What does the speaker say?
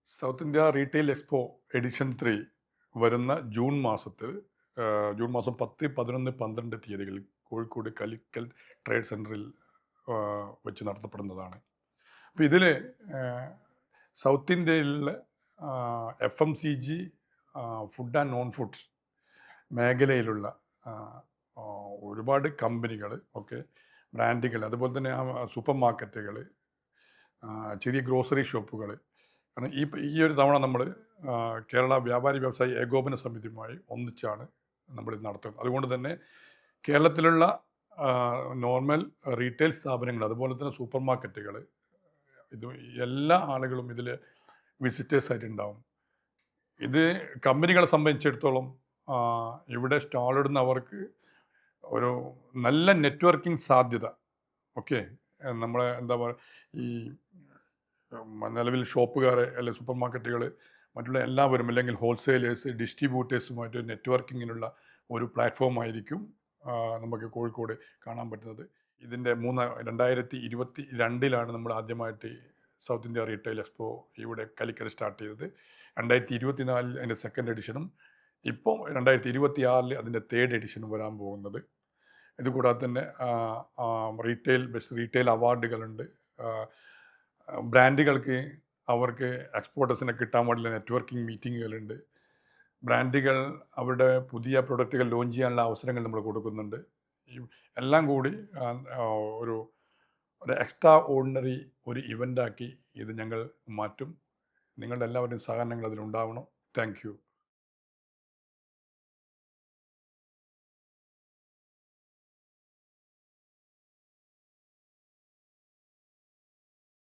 South India retail expo edition 3 വരുന്ന June മാസം 10, 11, 12 തീയതികളിൽ കോഴിക്കോട് കലിക്കൽ ട്രേഡ് സെൻറ്ററിൽ വെച്ച് നടത്തപ്പെടുന്നതാണ്. അപ്പോൾ ഇതിൽ സൗത്ത് ഇന്ത്യയിലെ FMCG, food and non foods മേഖലയിലുള്ള ആ, ആ, ഒരുപാട് കമ്പനികൾ, ഓക്കെ, ബ്രാൻഡുകൾ, അതുപോലെ തന്നെ സൂപ്പർ മാർക്കറ്റുകൾ, ചെറിയ ഗ്രോസറി ഷോപ്പുകൾ. കാരണം ഈ ഒരു തവണ നമ്മൾ കേരള വ്യാപാരി വ്യവസായി ഏകോപന സമിതിയുമായി ഒന്നിച്ചാണ് നമ്മളിത് നടത്തുന്നത്. അതുകൊണ്ട് തന്നെ കേരളത്തിലുള്ള നോർമൽ റീറ്റെയിൽ സ്ഥാപനങ്ങൾ, അതുപോലെ തന്നെ സൂപ്പർ മാർക്കറ്റുകൾ, ഇത് എല്ലാ ആളുകളും ഇതിൽ വിസിറ്റേഴ്സായിട്ടുണ്ടാവും. ഇത് കമ്പനികളെ സംബന്ധിച്ചിടത്തോളം ഇവിടെ സ്റ്റാളിടുന്നവർക്ക് ഒരു നല്ല നെറ്റ്വർക്കിംഗ് സാധ്യത. ഓക്കെ, നമ്മളെ എന്താ പറയുക, ഈ നിലവിൽ ഷോപ്പുകാർ അല്ലെങ്കിൽ സൂപ്പർ മാർക്കറ്റുകൾ, മറ്റുള്ള എല്ലാവരും, അല്ലെങ്കിൽ ഹോൾസെയിലേഴ്സ്, ഡിസ്ട്രിബ്യൂട്ടേഴ്സുമായിട്ട് നെറ്റ്വർക്കിങ്ങിനുള്ള ഒരു പ്ലാറ്റ്ഫോം ആയിരിക്കും നമുക്ക് കോഴിക്കോട് കാണാൻ പറ്റുന്നത്. ഇതിൻ്റെ 2022 നമ്മൾ ആദ്യമായിട്ട് സൗത്ത് ഇന്ത്യ റീറ്റെയിൽ എക്സ്പോ ഇവിടെ കലിക്കറ്റ് സ്റ്റാർട്ട് ചെയ്തത്. 2024 അതിൻ്റെ സെക്കൻഡ് എഡിഷനും, ഇപ്പോൾ 2026 അതിൻ്റെ തേർഡ് എഡിഷനും വരാൻ പോകുന്നത്. ഇതുകൂടാതെ തന്നെ ബെസ്റ്റ് റീറ്റെയിൽ അവാർഡുകളുണ്ട്. ബ്രാൻഡുകൾക്ക് അവർക്ക് എക്സ്പോർട്ടേഴ്സിനെ കിട്ടാൻ വേണ്ടിയുള്ള നെറ്റ്വർക്കിംഗ് മീറ്റിങ്ങുകളുണ്ട്. ബ്രാൻഡുകൾ അവരുടെ പുതിയ പ്രൊഡക്റ്റുകൾ ലോഞ്ച് ചെയ്യാനുള്ള അവസരങ്ങൾ നമ്മൾ കൊടുക്കുന്നുണ്ട്. ഈ എല്ലാം കൂടി ഒരു ഒരു എക്സ്ട്രാ ഓർഡിനറി ഒരു ഇവൻ്റാക്കി ഇത് ഞങ്ങൾ മാറ്റും. നിങ്ങളുടെ എല്ലാവരുടെയും സഹകരണങ്ങൾ അതിലുണ്ടാവണം. Thank you.